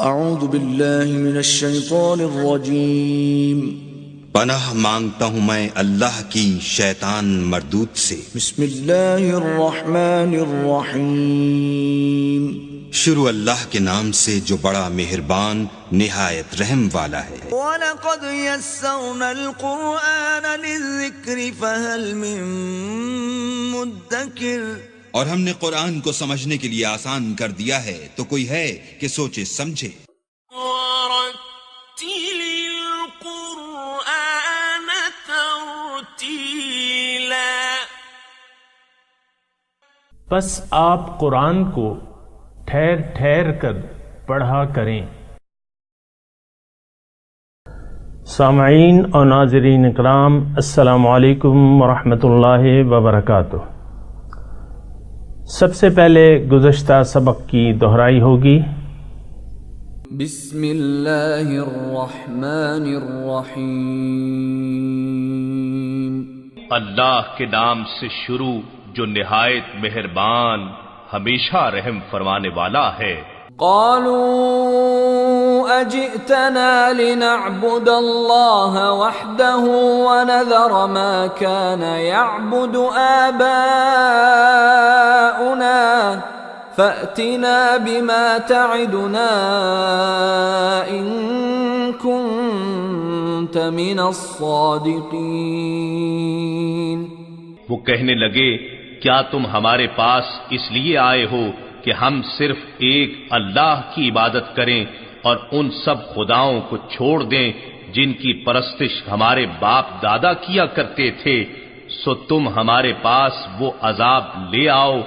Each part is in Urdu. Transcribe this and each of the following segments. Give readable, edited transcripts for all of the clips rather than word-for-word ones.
اعوذ باللہ من الشیطان الرجیم پناہ مانگتا ہوں میں اللہ کی شیطان مردود سے۔ بسم اللہ الرحمن الرحیم شروع اللہ کے نام سے جو بڑا مہربان نہایت رحم والا ہے۔ وَلَقَدْ يَسَّرْنَا الْقُرْآنَ لِلذِّكْرِ فَهَلْ مِن مُدَّكِرٍ، اور ہم نے قرآن کو سمجھنے کے لیے آسان کر دیا ہے، تو کوئی ہے کہ سوچے سمجھے۔ وَرَتِّلِ الْقُرْآنَ تَرْتِيلًا، پس آپ قرآن کو ٹھہر ٹھہر کر پڑھا کریں۔ سامعین اور ناظرین اکرام، السلام علیکم ورحمۃ اللہ وبرکاتہ۔ سب سے پہلے گزشتہ سبق کی دہرائی ہوگی۔ بسم اللہ الرحمن الرحیم، اللہ کے نام سے شروع جو نہایت مہربان ہمیشہ رحم فرمانے والا ہے۔ قالوا اجئتنا لنعبد اللہ وحده ونذر ما كان يعبد آباؤنا فأتنا بما تعدنا إن كنت من الصادقين۔ وہ کہنے لگے، کیا تم ہمارے پاس اس لیے آئے ہو کہ ہم صرف ایک اللہ کی عبادت کریں اور ان سب خداؤں کو چھوڑ دیں جن کی پرستش ہمارے باپ دادا کیا کرتے تھے؟ سو تم ہمارے پاس وہ عذاب لے آؤ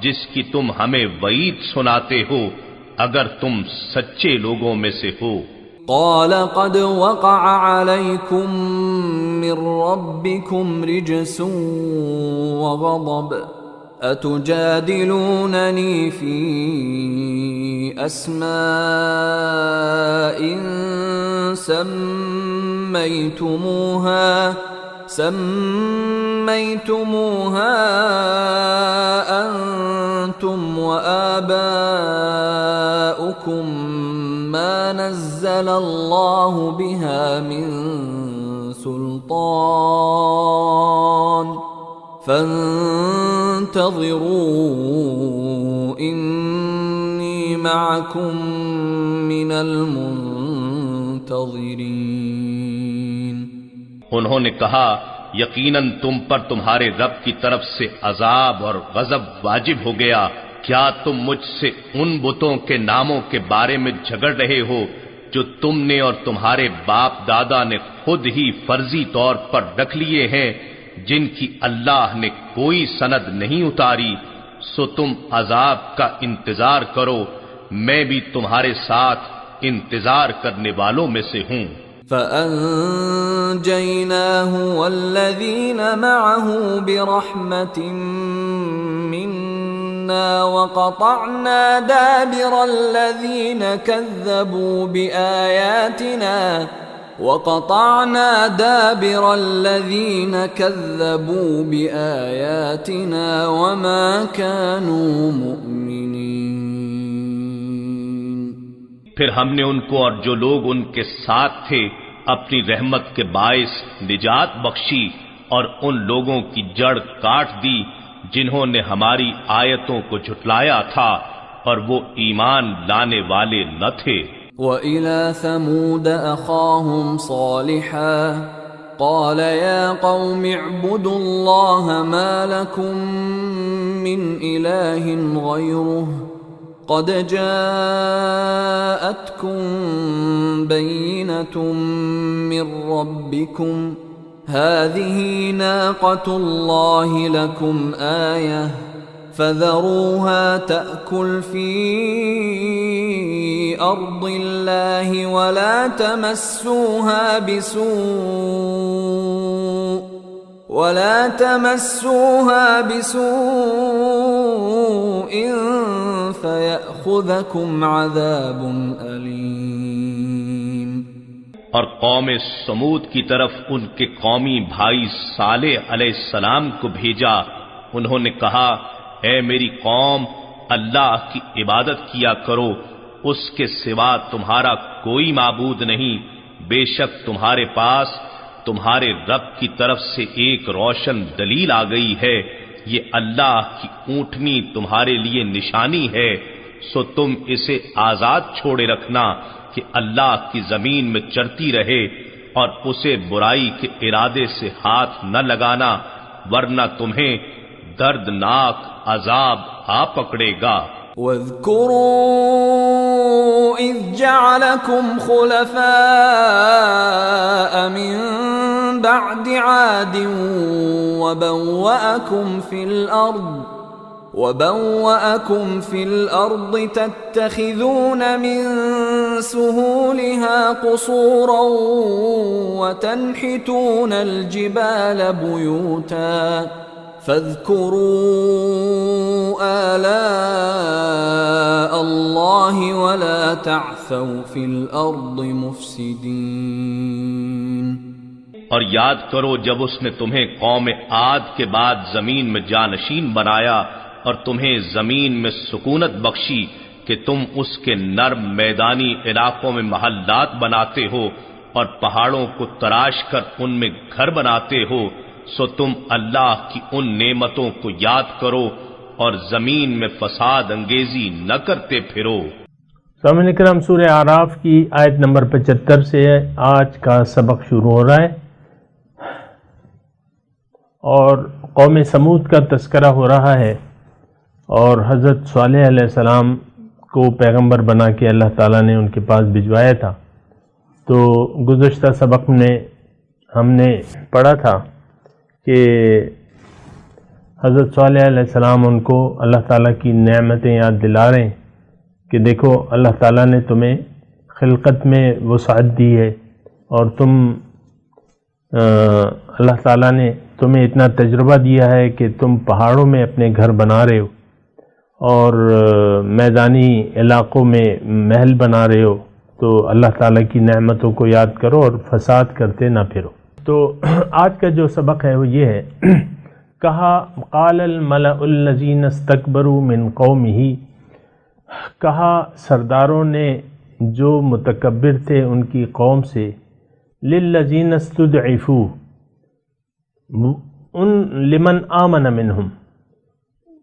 جس کی تم ہمیں وعید سناتے ہو، اگر تم سچے لوگوں میں سے ہو۔ قال قد وقع عليكم من ربكم رجس وغضب أتجادلونني في أسماء سميتموها أنتم وآباؤكم ما نزل الله بها من سلطان فانتظروا إني معكم من المنتظرين۔ انہوں نے کہا، یقیناً تم پر تمہارے رب کی طرف سے عذاب اور غضب واجب ہو گیا۔ کیا تم مجھ سے ان بتوں کے ناموں کے بارے میں جھگڑ رہے ہو جو تم نے اور تمہارے باپ دادا نے خود ہی فرضی طور پر رکھ لیے ہیں، جن کی اللہ نے کوئی سند نہیں اتاری؟ سو تم عذاب کا انتظار کرو، میں بھی تمہارے ساتھ انتظار کرنے والوں میں سے ہوں۔ فَأَنجَيْنَاهُ وَالَّذِينَ مَعَهُ بِرَحْمَةٍ مِّنَّا وَقَطَعْنَا دَابِرَ الَّذِينَ كَذَّبُوا بِآيَاتِنَا وَمَا كَانُوا مُؤْمِنِينَ۔ پھر ہم نے ان کو اور جو لوگ ان کے ساتھ تھے اپنی رحمت کے باعث نجات بخشی، اور ان لوگوں کی جڑ کاٹ دی جنہوں نے ہماری آیتوں کو جھٹلایا تھا اور وہ ایمان لانے والے نہ تھے۔ وَإِلَى ثَمُودَ أَخَاهُمْ صَالِحًا قَالَ يَا قَوْمِ اعْبُدُوا اللَّهَ مَا لَكُمْ مِنْ إِلَٰهٍ غَيْرُهُ قَدْ جَاءَتْكُمْ بَيِّنَةٌ مِّن رَّبِّكُمْ هَٰذِهِ نَاقَةُ اللَّهِ لَكُمْ آيَةً فَذَرُوهَا تَأْكُلْ فِي أَرْضِ اللَّهِ وَلَا تَمَسُّوهَا بِسُوءٍ فَيَأْخُذَكُمْ عَذَابٌ أَلِيمٌ۔ اور قوم سمود کی طرف ان کے قومی بھائی صالح علیہ السلام کو بھیجا۔ انہوں نے کہا، اے میری قوم، اللہ کی عبادت کیا کرو اس کے سوا تمہارا کوئی معبود نہیں، بے شک تمہارے پاس تمہارے رب کی طرف سے ایک روشن دلیل آ گئی ہے، یہ اللہ کی اونٹنی تمہارے لیے نشانی ہے، سو تم اسے آزاد چھوڑے رکھنا کہ اللہ کی زمین میں چرتی رہے، اور اسے برائی کے ارادے سے ہاتھ نہ لگانا، ورنہ تمہیں دردناک عذاب آ پکڑے گا۔ وَاذْكُرُوا إِذْ جَعَلَكُمْ خُلَفَاءَ مِنْ بَعْدِ عَادٍ وَبَوَّأَكُمْ فِي الْأَرْضِ تَتَّخِذُونَ مِنْ سُهُولِهَا قُصُورًا وَتَنْحِتُونَ الْجِبَالَ بُيُوتًا فَاذْكُرُوا آلَاءَ اللَّهِ وَلَا تَعْثَوْا فِي الْأَرْضِ مُفْسِدِينَ۔ اور یاد کرو جب اس نے تمہیں قوم عاد کے بعد زمین میں جانشین بنایا اور تمہیں زمین میں سکونت بخشی کہ تم اس کے نرم میدانی علاقوں میں محلات بناتے ہو اور پہاڑوں کو تراش کر ان میں گھر بناتے ہو، سو تم اللہ کی ان نعمتوں کو یاد کرو اور زمین میں فساد انگیزی نہ کرتے پھرو۔ سامعین کرام، سورہ اعراف کی آیت نمبر 75 سے آج کا سبق شروع ہو رہا ہے، اور قوم سمود کا تذکرہ ہو رہا ہے، اور حضرت صالح علیہ السلام کو پیغمبر بنا کے اللہ تعالیٰ نے ان کے پاس بھجوایا تھا۔ تو گزشتہ سبق میں ہم نے پڑھا تھا کہ حضرت صالح علیہ السلام ان کو اللہ تعالیٰ کی نعمتیں یاد دلا رہے ہیں کہ دیکھو اللہ تعالیٰ نے تمہیں خلقت میں وسعت دی ہے، اور اللہ تعالیٰ نے تمہیں اتنا تجربہ دیا ہے کہ تم پہاڑوں میں اپنے گھر بنا رہے ہو اور میدانی علاقوں میں محل بنا رہے ہو، تو اللہ تعالیٰ کی نعمتوں کو یاد کرو اور فساد کرتے نہ پھرو۔ تو آج کا جو سبق ہے وہ یہ ہے، کہا قال الملأ الذین استکبروا من قومہ، کہا سرداروں نے جو متکبر تھے ان کی قوم سے، للذین استضعفوا، ان لمن آمن منہم،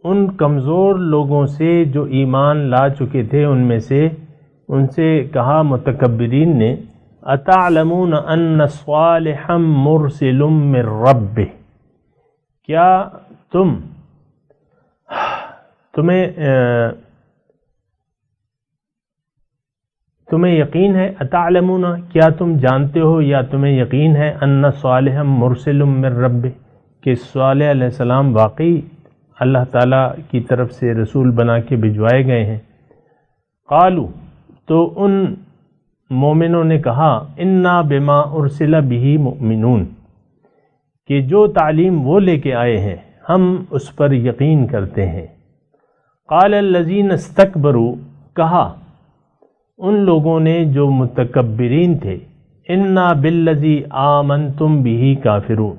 ان کمزور لوگوں سے جو ایمان لا چکے تھے ان میں سے، ان سے کہا متکبرین نے، اتعلمون ان صالحا مرسل من ربہ، کیا تمہیں یقین ہے، اتعلمون کیا تم جانتے ہو یا تمہیں یقین ہے، ان صالحا مرسل من ربہ کہ صالح علیہ السلام واقعی اللہ تعالیٰ کی طرف سے رسول بنا کے بھجوائے گئے ہیں۔ قالوا، تو ان مومنوں نے کہا، انا بما ارسل بہ مؤمنون، کہ جو تعلیم وہ لے کے آئے ہیں ہم اس پر یقین کرتے ہیں۔ قال الذین استکبروا، کہا ان لوگوں نے جو متکبرین تھے، انا بالذی آمنتم بہ کافرون،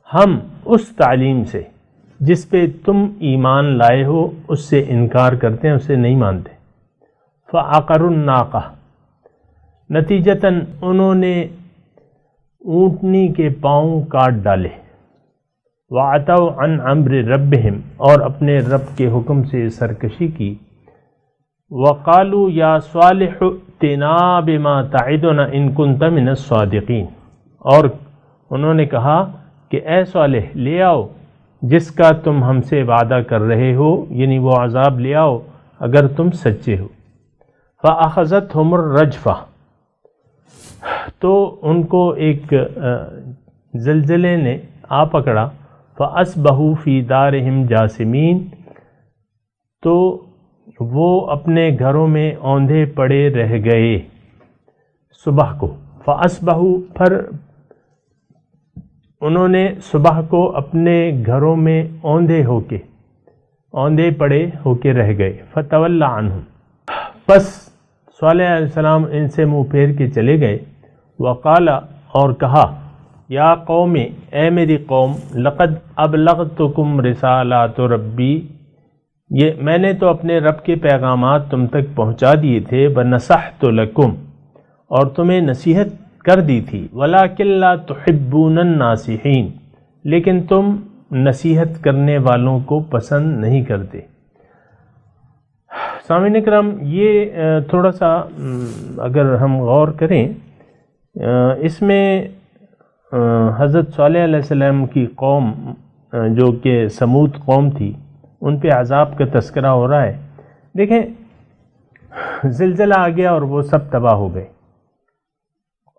ہم اس تعلیم سے جس پہ تم ایمان لائے ہو اس سے انکار کرتے ہیں، اسے نہیں مانتے۔ فعقروا الناقہ، نتیجتاً انہوں نے اونٹنی کے پاؤں کاٹ ڈالے۔ وعتوا عن امر ربہم، اور اپنے رب کے حکم سے سرکشی کی۔ وقالوا یا صالح ائتنا بما تعدنا ان کنت من الصادقین، اور انہوں نے کہا کہ اے صالح لے آؤ جس کا تم ہم سے وعدہ کر رہے ہو، یعنی وہ عذاب لے آؤ اگر تم سچے ہو۔ فأخذتهم الرجفہ، تو ان کو ایک زلزلے نے آ پکڑا۔ فأصبحوا فی دارہم جاثمین، تو وہ اپنے گھروں میں اوندھے پڑے رہ گئے صبح کو۔ فأصبحوا، پھر انہوں نے صبح کو اپنے گھروں میں اوندھے پڑے ہو کے رہ گئے۔ فتولی عنہم، پس صالح علیہ السلام ان سے منہ پھیر کے چلے گئے۔ وقال، اور کہا، یا قوم، اے میری قوم، لقد ابلغتکم رسالات ربی، یہ میں نے تو اپنے رب کے پیغامات تم تک پہنچا دیے تھے، وَنَصَحْتُ لَكُمْ، اور تمہیں نصیحت کر دی تھی، وَلَٰكِن لَا تُحِبُّونَ النَّاصِحِينَ، لیکن تم نصیحت کرنے والوں کو پسند نہیں کرتے۔ سامعین کرام، یہ تھوڑا سا اگر ہم غور کریں، اس میں حضرت صالح علیہ السلام کی قوم جو کہ سمود قوم تھی، ان پہ عذاب کا تذکرہ ہو رہا ہے۔ دیکھیں، زلزلہ آ گیا اور وہ سب تباہ ہو گئے،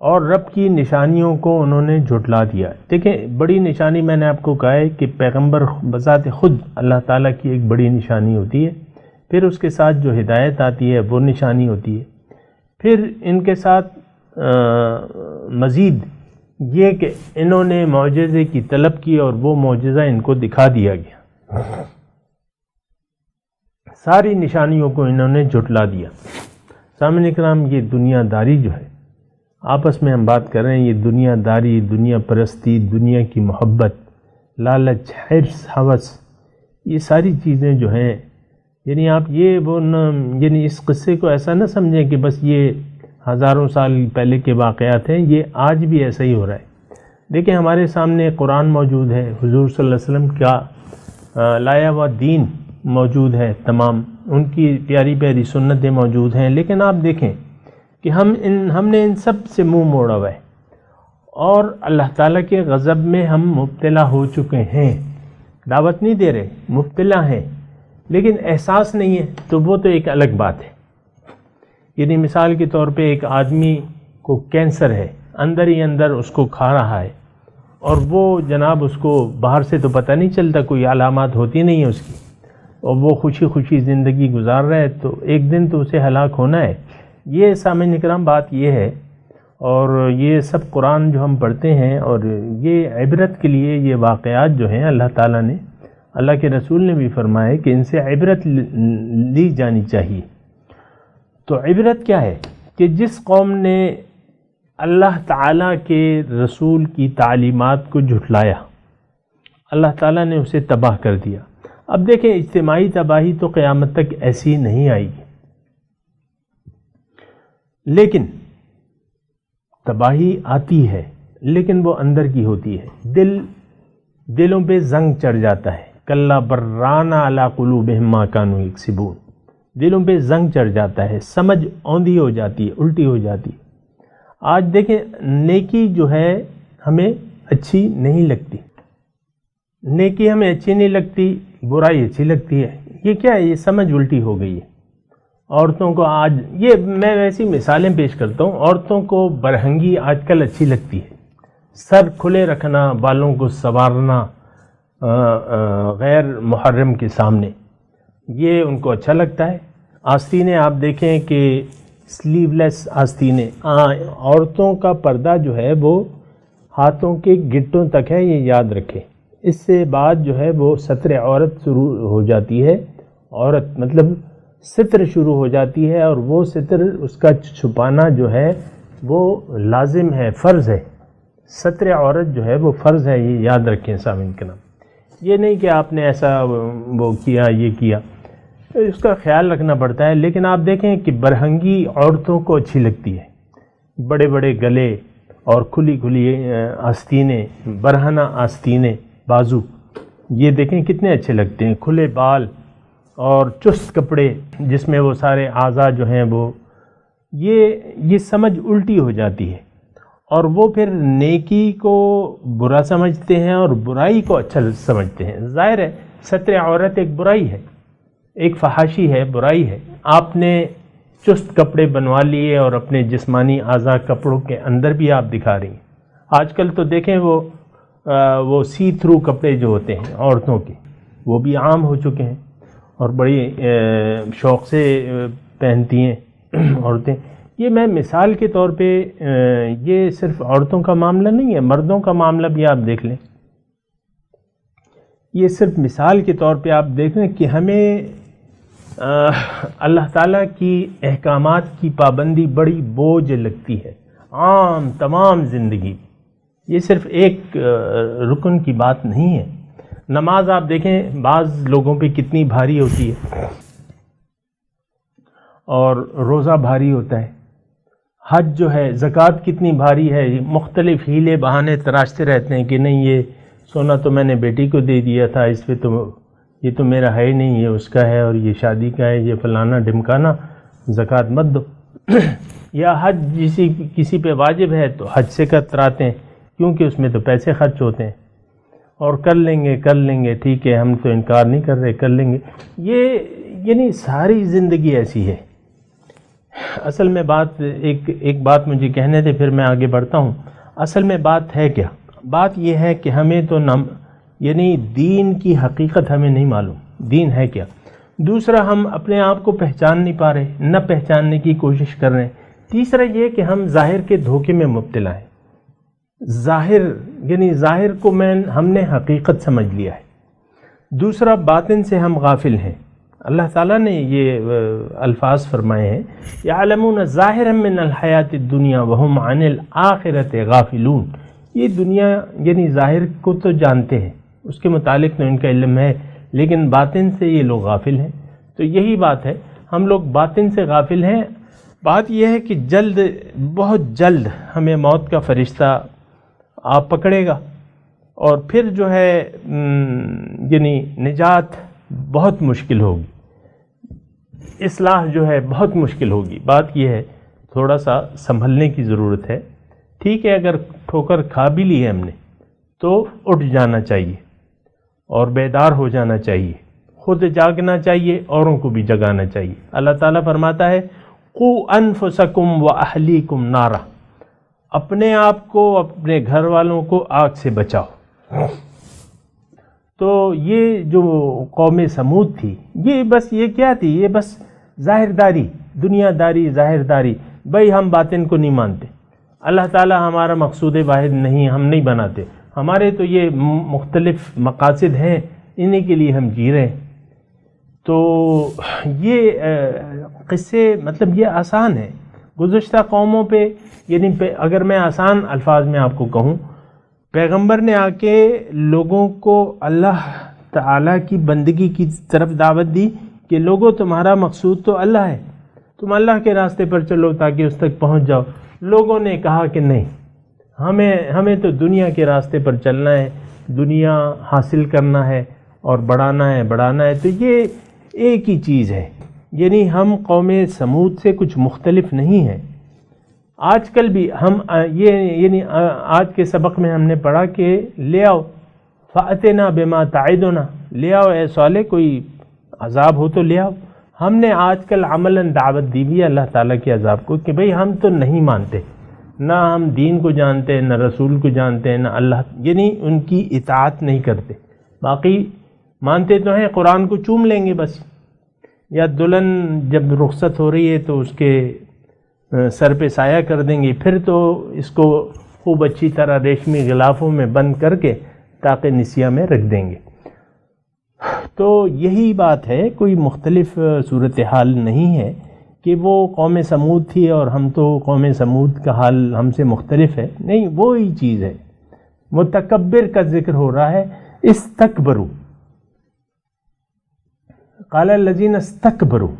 اور رب کی نشانیوں کو انہوں نے جھٹلا دیا۔ دیکھیں، بڑی نشانی میں نے آپ کو کہا ہے کہ پیغمبر بذات خود اللہ تعالیٰ کی ایک بڑی نشانی ہوتی ہے، پھر اس کے ساتھ جو ہدایت آتی ہے وہ نشانی ہوتی ہے، پھر ان کے ساتھ مزید یہ کہ انہوں نے معجزے کی طلب کی اور وہ معجزہ ان کو دکھا دیا گیا، ساری نشانیوں کو انہوں نے جھٹلا دیا۔ سامعین کرام، یہ دنیا داری جو ہے، آپس میں ہم بات کر رہے ہیں، یہ دنیا داری، دنیا پرستی، دنیا کی محبت، لالچ، حرص، ہوس، یہ ساری چیزیں جو ہیں، یعنی آپ یہ وہ یعنی اس قصے کو ایسا نہ سمجھیں کہ بس یہ ہزاروں سال پہلے کے واقعات ہیں، یہ آج بھی ایسا ہی ہو رہا ہے۔ دیکھیں، ہمارے سامنے قرآن موجود ہے، حضور صلی اللہ علیہ وسلم کا لایا ہوا دین موجود ہے، تمام ان کی پیاری پیاری سنتیں موجود ہیں، لیکن آپ دیکھیں کہ ہم نے ان سب سے منہ موڑا ہوا ہے، اور اللہ تعالیٰ کے غضب میں ہم مبتلا ہو چکے ہیں۔ دعوت نہیں دے رہے، مبتلا ہیں، لیکن احساس نہیں ہے، تو وہ تو ایک الگ بات ہے۔ یعنی مثال کے طور پہ ایک آدمی کو کینسر ہے، اندر ہی اندر اس کو کھا رہا ہے، اور وہ جناب اس کو باہر سے تو پتہ نہیں چلتا، کوئی علامات ہوتی نہیں ہے اس کی، اور وہ خوشی خوشی زندگی گزار رہا ہے، تو ایک دن تو اسے ہلاک ہونا ہے۔ یہ سامعین کرام بات یہ ہے، اور یہ سب قرآن جو ہم پڑھتے ہیں، اور یہ عبرت کے لیے یہ واقعات جو ہیں، اللہ تعالیٰ نے، اللہ کے رسول نے بھی فرمایا کہ ان سے عبرت لی جانی چاہیے۔ تو عبرت کیا ہے کہ جس قوم نے اللہ تعالیٰ کے رسول کی تعلیمات کو جھٹلایا، اللہ تعالیٰ نے اسے تباہ کر دیا۔ اب دیکھیں، اجتماعی تباہی تو قیامت تک ایسی نہیں آئی گی، لیکن تباہی آتی ہے، لیکن وہ اندر کی ہوتی ہے، دلوں پہ زنگ چڑھ جاتا ہے، کلا بران علی قلوبہم ما کانوا یکسبون، دلوں پہ زنگ چڑھ جاتا ہے، سمجھ اوندھی ہو جاتی ہے، الٹی ہو جاتی ہے۔ آج دیکھیں، نیکی جو ہے ہمیں اچھی نہیں لگتی، نیکی ہمیں اچھی نہیں لگتی، برائی اچھی لگتی ہے۔ یہ کیا ہے؟ یہ سمجھ الٹی ہو گئی ہے۔ عورتوں کو آج، یہ میں ویسی مثالیں پیش کرتا ہوں، عورتوں کو برہنگی آج کل اچھی لگتی ہے، سر کھلے رکھنا، بالوں کو سنوارنا غیر محرم کے سامنے، یہ ان کو اچھا لگتا ہے۔ آستینیں آپ دیکھیں کہ سلیو لیس آستینیں، عورتوں کا پردہ جو ہے وہ ہاتھوں کے گٹوں تک ہے، یہ یاد رکھیں۔ اس سے بعد جو ہے وہ ستر عورت شروع ہو جاتی ہے، عورت مطلب ستر شروع ہو جاتی ہے، اور وہ ستر اس کا چھپانا جو ہے وہ لازم ہے، فرض ہے۔ ستر عورت جو ہے وہ فرض ہے، یہ یاد رکھیں سامعین کرام۔ یہ نہیں کہ آپ نے ایسا وہ کیا، یہ کیا، اس کا خیال رکھنا پڑتا ہے۔ لیکن آپ دیکھیں کہ برہنگی عورتوں کو اچھی لگتی ہے، بڑے بڑے گلے اور کھلی کھلی آستینیں، برہنہ آستینیں، بازو، یہ دیکھیں کتنے اچھے لگتے ہیں، کھلے بال اور چست کپڑے جس میں وہ سارے اعضاء جو ہیں وہ، یہ سمجھ الٹی ہو جاتی ہے، اور وہ پھر نیکی کو برا سمجھتے ہیں اور برائی کو اچھا سمجھتے ہیں۔ ظاہر ہے ستر عورت ایک برائی ہے، ایک فحاشی ہے، برائی ہے۔ آپ نے چست کپڑے بنوا لیے اور اپنے جسمانی اعضاء کپڑوں کے اندر بھی آپ دکھا رہی ہیں۔ آج کل تو دیکھیں وہ سی تھرو کپڑے جو ہوتے ہیں عورتوں کے، وہ بھی عام ہو چکے ہیں، اور بڑی شوق سے پہنتی ہیں عورتیں۔ یہ میں مثال کے طور پہ، یہ صرف عورتوں کا معاملہ نہیں ہے، مردوں کا معاملہ بھی آپ دیکھ لیں۔ یہ صرف مثال کے طور پہ آپ دیکھ لیں کہ ہمیں اللہ تعالیٰ کی احکامات کی پابندی بڑی بوجھ لگتی ہے، عام تمام زندگی۔ یہ صرف ایک رکن کی بات نہیں ہے۔ نماز آپ دیکھیں بعض لوگوں پہ کتنی بھاری ہوتی ہے اور روزہ بھاری ہوتا ہے، حج جو ہے، زکوٰۃ کتنی بھاری ہے، مختلف ہیلے بہانے تراشتے رہتے ہیں کہ نہیں یہ سونا تو میں نے بیٹی کو دے دیا تھا، اس پہ تو یہ تو میرا ہے ہی نہیں، یہ اس کا ہے، اور یہ شادی کا ہے، یہ فلانا ڈھمکانا، زکوٰۃ مت دو۔ یا حج کسی پہ واجب ہے تو حج سے کتراتے ہیں کیونکہ اس میں تو پیسے خرچ ہوتے ہیں، اور کر لیں گے ٹھیک ہے، ہم تو انکار نہیں کر رہے، کر لیں گے۔ یہ یعنی ساری زندگی ایسی ہے۔ اصل میں بات ایک بات مجھے کہنے دے، پھر میں آگے بڑھتا ہوں۔ اصل میں بات ہے کیا؟ بات یہ ہے کہ ہمیں تو یعنی دین کی حقیقت ہمیں نہیں معلوم، دین ہے کیا۔ دوسرا، ہم اپنے آپ کو پہچان نہیں پا رہے، نہ پہچاننے کی کوشش کر رہے ہیں۔ تیسرا یہ کہ ہم ظاہر کے دھوکے میں مبتلا ہیں۔ ظاہر کو ہم نے حقیقت سمجھ لیا ہے۔ دوسرا، باطن سے ہم غافل ہیں۔ اللہ تعالیٰ نے یہ الفاظ فرمائے ہیں، یعلمون ظاہرا من الحیات الدنیا وہم عن الآخرۃ غافلون۔ یہ دنیا یعنی ظاہر کو تو جانتے ہیں، اس کے متعلق تو ان کا علم ہے، لیکن باطن سے یہ لوگ غافل ہیں۔ تو یہی بات ہے، ہم لوگ باطن سے غافل ہیں۔ بات یہ ہے کہ بہت جلد ہمیں موت کا فرشتہ آپ پکڑے گا، اور پھر جو ہے یعنی نجات بہت مشکل ہوگی، اصلاح جو ہے بہت مشکل ہوگی۔ بات یہ ہے تھوڑا سا سنبھلنے کی ضرورت ہے۔ ٹھیک ہے، اگر ٹھوکر کھا بھی لی ہے ہم نے تو اٹھ جانا چاہیے اور بیدار ہو جانا چاہیے، خود جاگنا چاہیے، اوروں کو بھی جگانا چاہیے۔ اللہ تعالیٰ فرماتا ہے قُوا أَنفُسَكُمْ وَأَهْلِيكُمْ نَارًا، اپنے آپ کو، اپنے گھر والوں کو آگ سے بچاؤ۔ تو یہ جو قوم سمود تھی، یہ کیا تھی؟ یہ بس ظاہر داری، دنیا داری، ظاہر داری۔ بھائی ہم باطن کو نہیں مانتے، اللہ تعالیٰ ہمارا مقصود واحد نہیں، ہم نہیں بناتے، ہمارے تو یہ مختلف مقاصد ہیں، انہی کے لیے ہم جی رہے ہیں۔ تو یہ قصے مطلب یہ آسان ہے گزشتہ قوموں پہ، یعنی اگر میں آسان الفاظ میں آپ کو کہوں، پیغمبر نے آ کے لوگوں کو اللہ تعالیٰ کی بندگی کی طرف دعوت دی کہ لوگوں تمہارا مقصود تو اللہ ہے، تم اللہ کے راستے پر چلو تاکہ اس تک پہنچ جاؤ۔ لوگوں نے کہا کہ نہیں، ہمیں تو دنیا کے راستے پر چلنا ہے، دنیا حاصل کرنا ہے اور بڑھانا ہے۔ تو یہ ایک ہی چیز ہے، یعنی ہم قوم سمود سے کچھ مختلف نہیں ہیں۔ آج کل بھی ہم یعنی آج کے سبق میں ہم نے پڑھا کہ لے آؤ فَأْتِنَا بِمَا تَعِدُنَا، لے آؤ اے صالح کوئی عذاب ہو تو لے آؤ۔ ہم نے آج کل عملاً دعوت دی بھی اللہ تعالیٰ کے عذاب کو کہ بھئی ہم تو نہیں مانتے، نہ ہم دین کو جانتے ہیں، نہ رسول کو جانتے ہیں، نہ اللہ، یعنی ان کی اطاعت نہیں کرتے۔ باقی مانتے تو ہیں، قرآن کو چوم لیں گے بس، یا دلہن جب رخصت ہو رہی ہے تو اس کے سر پہ سایہ کر دیں گے، پھر تو اس کو خوب اچھی طرح ریشمی غلافوں میں بند کر کے طاق نسیہ میں رکھ دیں گے۔ تو یہی بات ہے، کوئی مختلف صورتحال نہیں ہے کہ وہ قوم سمود تھی اور ہم تو قوم سمود کا حال ہم سے مختلف ہے، نہیں، وہی چیز ہے۔ متکبر کا ذکر ہو رہا ہے، استکبروا، قال الذین استکبروا،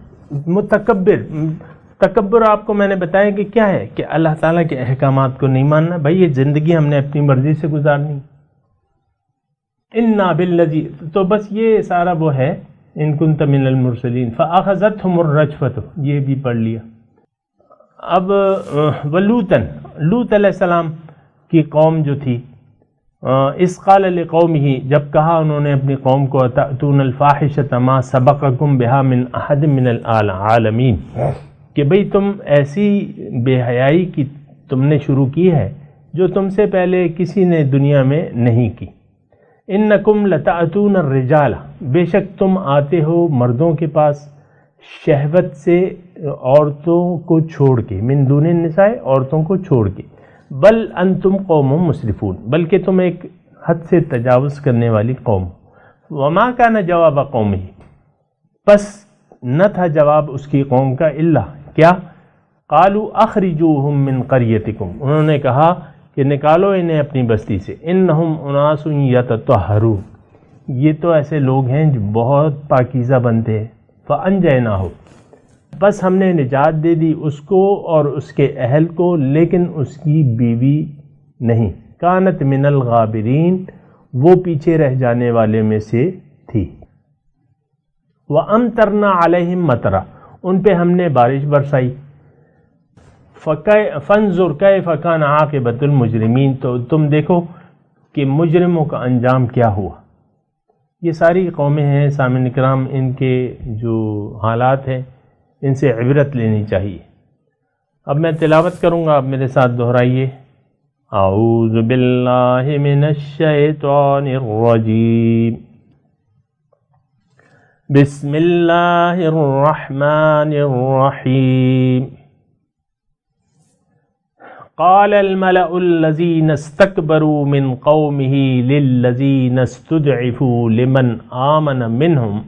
تکبر آپ کو میں نے بتایا کہ کیا ہے، کہ اللہ تعالیٰ کے احکامات کو نہیں ماننا۔ بھائی یہ زندگی ہم نے اپنی مرضی سے گزارنی، انا بالذی، تو بس یہ سارا وہ ہے، ان کنت من المرسلین فاخذتهم الرجفۃ، یہ بھی پڑھ لیا۔ اب لوط علیہ السلام کی قوم جو تھی، اذ قال لقومہ، جب کہا انہوں نے اپنی قوم کو، اتأتون الفاحشۃ ما سبقکم بہا من احد من العالمین، کہ بھئی تم ایسی بے حیائی کی تم نے شروع کی ہے جو تم سے پہلے کسی نے دنیا میں نہیں کی۔ انکم لتأتون الرجال، بے شک تم آتے ہو مردوں کے پاس، شہوت سے عورتوں کو چھوڑ کے، من دون النساء، عورتوں کو چھوڑ کے، بل انتم قوم مسرفون، بلکہ تم ایک حد سے تجاوز کرنے والی قوم۔ وما کان جواب قومہ، پس نہ تھا جواب اس کی قوم کا، الا کیا، قالوا اخرجوہم من قریتکم، انہوں نے کہا کہ نکالو انہیں اپنی بستی سے، انہم اناس یتطہرون، یہ تو ایسے لوگ ہیں جو بہت پاکیزہ بنتے ہیں، فَأَنْجَيْنَاهُ، بس ہم نے نجات دے دی اس کو اور اس کے اہل کو، لیکن اس کی بیوی نہیں، کانت من الغابرین، وہ پیچھے رہ جانے والے میں سے تھی۔ وَأَمْطَرْنَا عَلَيْهِمْ مَطَرًا، ان پہ ہم نے بارش برسائی۔ فَانظُرْ كَيْفَ كَانَ عَاقِبَةُ الْمُجْرِمِينَ، تو تم دیکھو کہ مجرموں کا انجام کیا ہوا۔ یہ ساری قومیں ہیں سامعین کرام، ان کے جو حالات ہیں ان سے عبرت لینی چاہیے۔ اب میں تلاوت کروں گا، آپ میرے ساتھ دہرائیے۔ اعوذ باللہ من الشیطان الرجیم، بسم اللہ الرحمن الرحیم۔ قال الملأ الذين استكبروا من قومه للذين استضعفوا لمن آمن منهم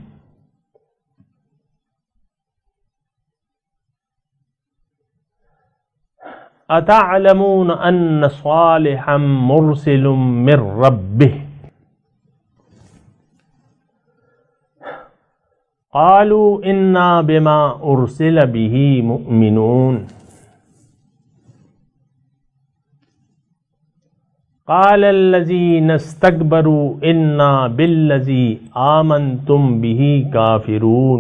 أتعلمون أن صالحا مرسل من ربه قالوا إنا بما أرسل به مؤمنون قال الذين استكبروا إنا بالذي آمنتم به كافرون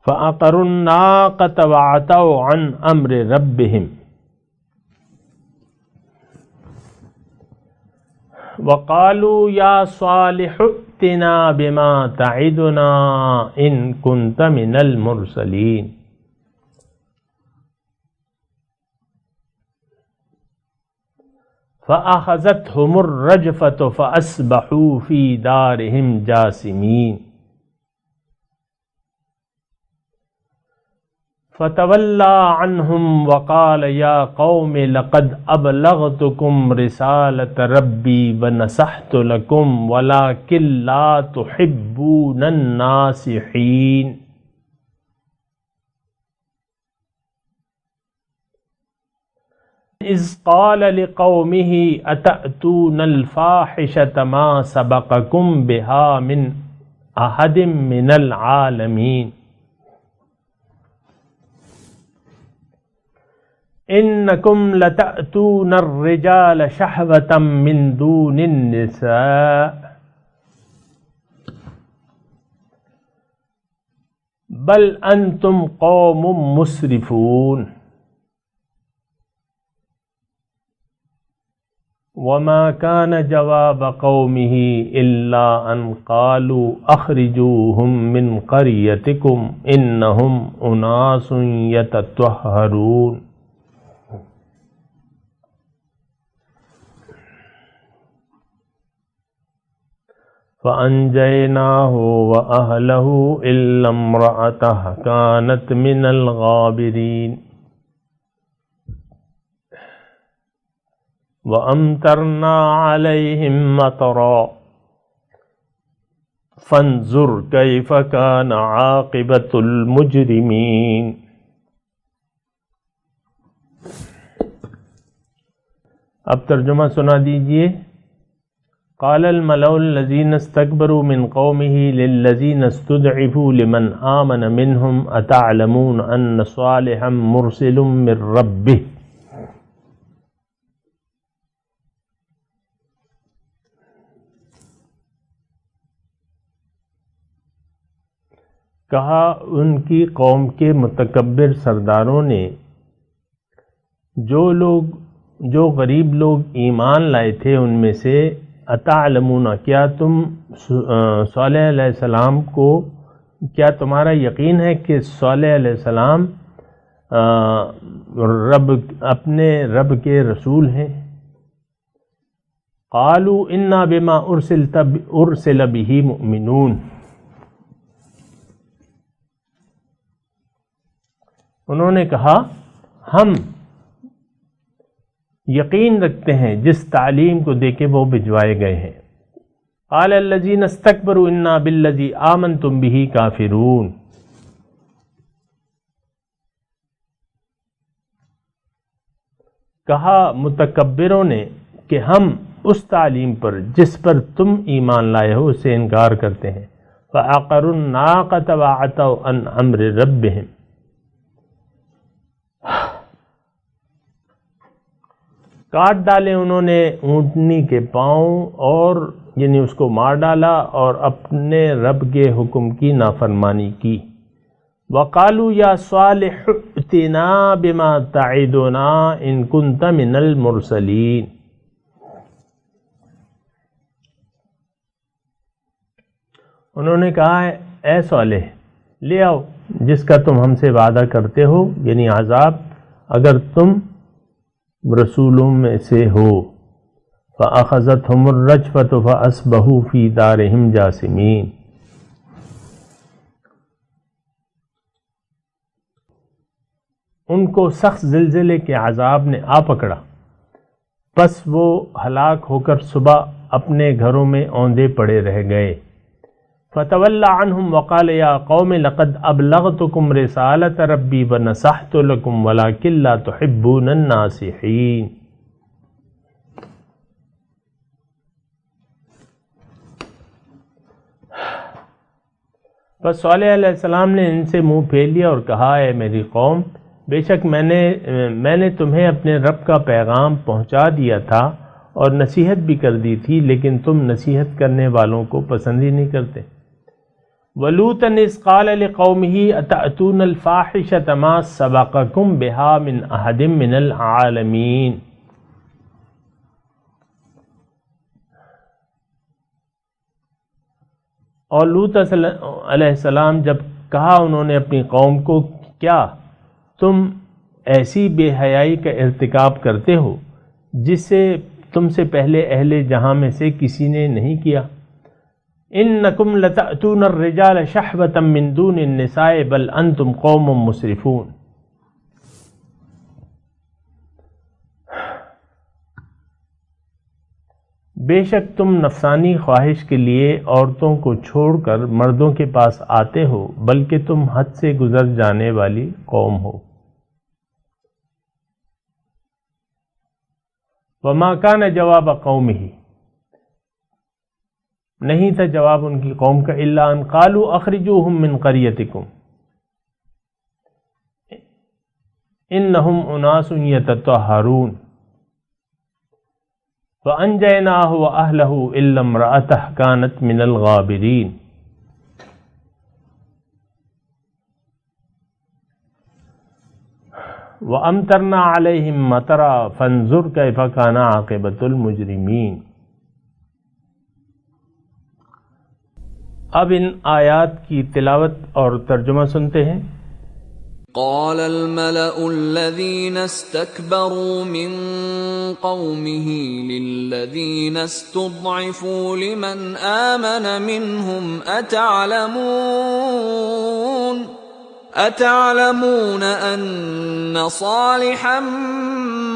فعقروا الناقة وعتوا عن أمر ربهم وقالوا يا صالح ائتنا بما تعدنا إن كنت من المرسلين فأخذتهم الرجفة فأصبحوا في دارهم جاثمين فتولى عنهم وقال يا قوم لقد أبلغتكم رسالة ربي ونصحت لكم ولكن لا تحبون الناصحين إذ قال لقومه أتأتون الفاحشة ما سبقكم بها من أحد من العالمين إنكم لتأتون الرجال شهوة من دون النساء بل أنتم قوم مسرفون وما كان جواب قومه إلا أن قالوا أخرجوهم من قريتكم إنهم أناس يتطهرون فأنجيناه وأهله إلا امرأته كانت من الغابرين وأمطرنا عليهم مطرا فانظر كيف كان عاقبة المجرمين۔ اب ترجمہ سنا دیجئے۔ قال الملأ الذين استكبروا من قومه للذين استضعفوا لمن آمن منهم أتعلمون أن صالحا مرسل من ربه کہا ان کی قوم کے متکبر سرداروں نے، جو غریب لوگ ایمان لائے تھے ان میں سے، اتعلمون، کیا تم صالح علیہ السلام کو، کیا تمہارا یقین ہے کہ صالح علیہ السلام اپنے رب کے رسول ہیں؟ قالوا انا بما ارسل به مؤمنون، انہوں نے کہا ہم یقین رکھتے ہیں جس تعلیم کو دے کے وہ بھجوائے گئے ہیں۔ قال الذین استکبروا انا بالذی آمنتم به کافرون، کہا متکبروں نے کہ ہم اس تعلیم پر جس پر تم ایمان لائے ہو اسے انکار کرتے ہیں۔ فَعَقَرُوا النَّاقَةَ وَعَتَوْا عَنْ أَمْرِ رَبِّهِمْ، کاٹ ڈالے انہوں نے اونٹنی کے پاؤں، اور یعنی اس کو مار ڈالا اور اپنے رب کے حکم کی نافرمانی کی۔ وَقَالُوا يَا صَالِحُ ائْتِنَا بِمَا تَعِدُنَا إِن كُنتَ مِنَ الْمُرْسَلِينَ، انہوں نے کہا ہے اے صالح لے آؤ جس کا تم ہم سے وعدہ کرتے ہو، یعنی عذاب، اگر تم رسولوں میں سے ہو۔ فَأَخَذَتْهُمُ الرَّجْفَةُ فَأَصْبَحُوا فِي دَارِهِمْ جَاثِمِينَ، ان کو سخت زلزلے کے عذاب نے آ پکڑا، پس وہ ہلاک ہو کر صبح اپنے گھروں میں اوندے پڑے رہ گئے۔ فَتَوَلَّى عَنْهُمْ وَقَالَ يَا قَوْمِ لَقَدْ أَبْلَغْتُكُمْ رِسَالَةَ رَبِّي وَنَصَحْتُ لَكُمْ وَلَكِنْ لَا تُحِبُّونَ النَّاصِحِينَ۔ پس صالح علیہ السلام نے ان سے منہ پھیر لیا اور کہا اے میری قوم، بے شک میں نے تمہیں اپنے رب کا پیغام پہنچا دیا تھا اور نصیحت بھی کر دی تھی، لیکن تم نصیحت کرنے والوں کو پسند ہی نہیں کرتے۔ وَلُوطًا إِذْ قَالَ لِقَوْمِهِ أَتَأْتُونَ الْفَاحِشَةَ مَا سَبَقَكُم بِهَا مِنْ أَحَدٍ مِّنَ الْعَالَمِينَ۔ اور لوط علیہ السلام جب کہا انہوں نے اپنی قوم کو، کیا تم ایسی بے حیائی کا ارتکاب کرتے ہو جس سے تم سے پہلے اہل جہاں میں سے کسی نے نہیں کیا؟ انکم لتأتون الرجال شہوۃ من دون النساء بل انتم قوم مسرفون۔ بے شک تم نفسانی خواہش کے لیے عورتوں کو چھوڑ کر مردوں کے پاس آتے ہو، بلکہ تم حد سے گزر جانے والی قوم ہو۔ وما کان جواب قومہ، نہیں تھا جواب ان کی قوم کا، الا ان قالوا اخرجوہم من قریتکم انہم اناس یتطہرون فانجیناہ واہلہ الا امرأتہ کانت من الغابرین۔ وَأَمْطَرْنَا عَلَيْهِمْ مَطَرًا فَانظُرْ كَيْفَ كَانَ عَاقِبَةُ الْمُجْرِمِينَ۔ اب ان آیات کی تلاوت اور ترجمہ سنتے ہیں۔ قال الملأ الذين استكبروا من قومه للذين استضعفوا لمن آمن منهم أتعلمون أن صالحا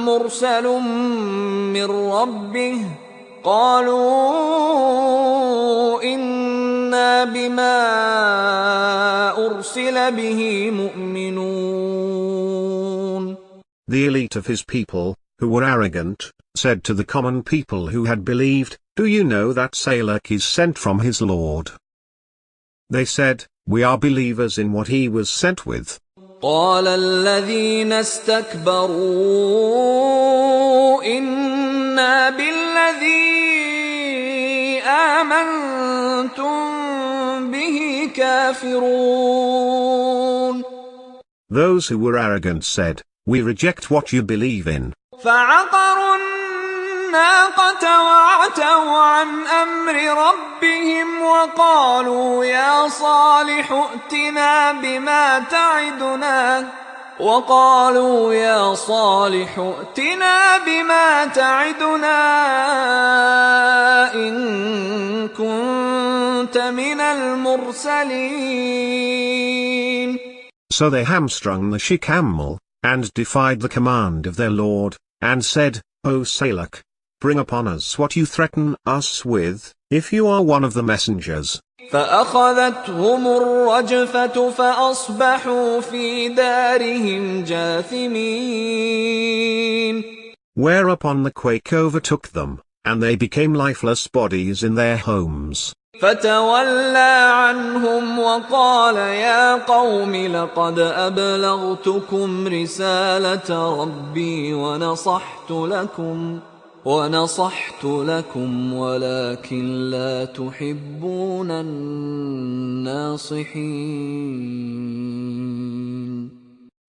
مرسل من ربه قالوا إنا بما أرسل به مؤمنون۔ The elite of his people, who were arrogant, said to the common people who had believed, "Do you know that Salak is sent from his Lord?" They said, "We are believers in what he was sent with." قال الذين استكبروا إنا بالذي آمنتم به كافرون۔ Those who were arrogant said, "We reject what you believe in." فعقروا الناقة وعتوا عن أمر ربهم وقالوا يا صالح ائتنا بما تعدنا إن كنت من المرسلين۔ So they hamstrung the she-camel, and defied the command of their Lord, and said, "O Salak, bring upon us what you threaten us with, if you are one of the messengers." فأخذتهم الرجفة فأصبحوا في دارهم جاثمين۔ Whereupon the quake overtook them, and they became lifeless bodies in their homes. فتولى عنهم وقال يا قوم لقد أبلغتكم رسالة ربي ونصحت لكم ولكن لا تحبون الناصحين.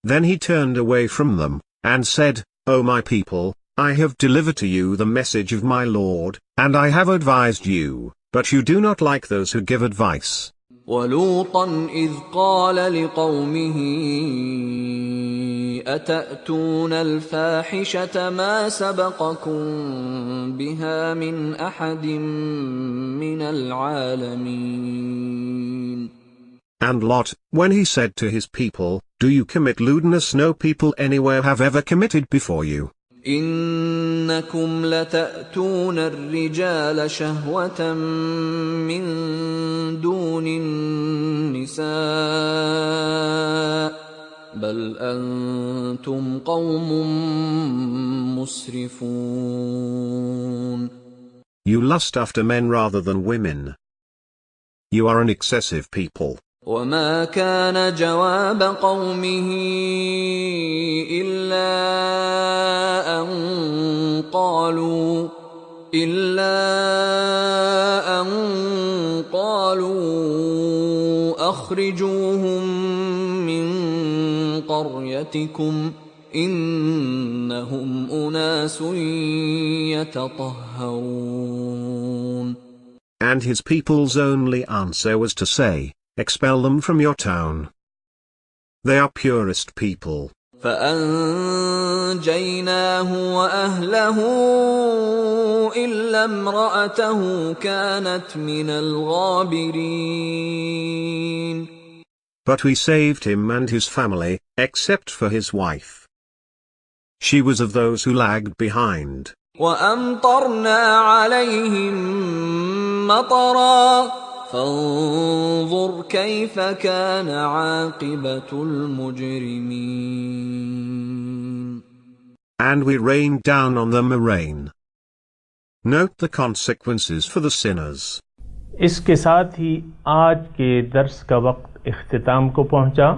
Then he turned away from them, and said, O my people, I have delivered to you the message of my Lord, and I have advised you, but you do not like those who give advice. وَلُوطًا إِذْ قَالَ لِقَوْمِهِ أَتَأْتُونَ الْفَاحِشَةَ مَا سَبَقَكُم بِهَا مِنْ أَحَدٍ مِّنَ الْعَالَمِينَ. And Lot, when he said to his people, Do you commit lewdness no people anywhere have ever committed before you? إنكم لتأتون الرجال شهوة من دون النساء بل أنتم قوم مسرفون. You lust after men rather than women. You are an excessive people. وما كان جواب قومه إلا أن قالوا أخرجوهم من قريتكم إنهم أناس يتطهرون. And his people's only answer was to say, Expel them from your town. They are purest people. فأنجيناه وأهله إلا امرأته كانت من الغابرين. But we saved him and his family, except for his wife. She was of those who lagged behind. وأمطرنا عليهم مطرا فانظر كيف كان عاقبة المجرمين. And we rained down on them a rain. Note the consequences for the sinners. اس کے ساتھ ہی آج کے درس کا وقت اختتام کو پہنچا.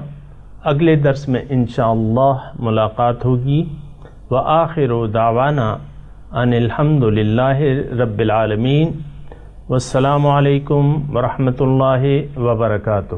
اگلے درس میں انشاءاللہ ملاقات ہوگی. وآخر دعوانا ان الحمد للہ رب العالمین. والسلام علیکم ورحمۃ اللہ وبرکاتہ.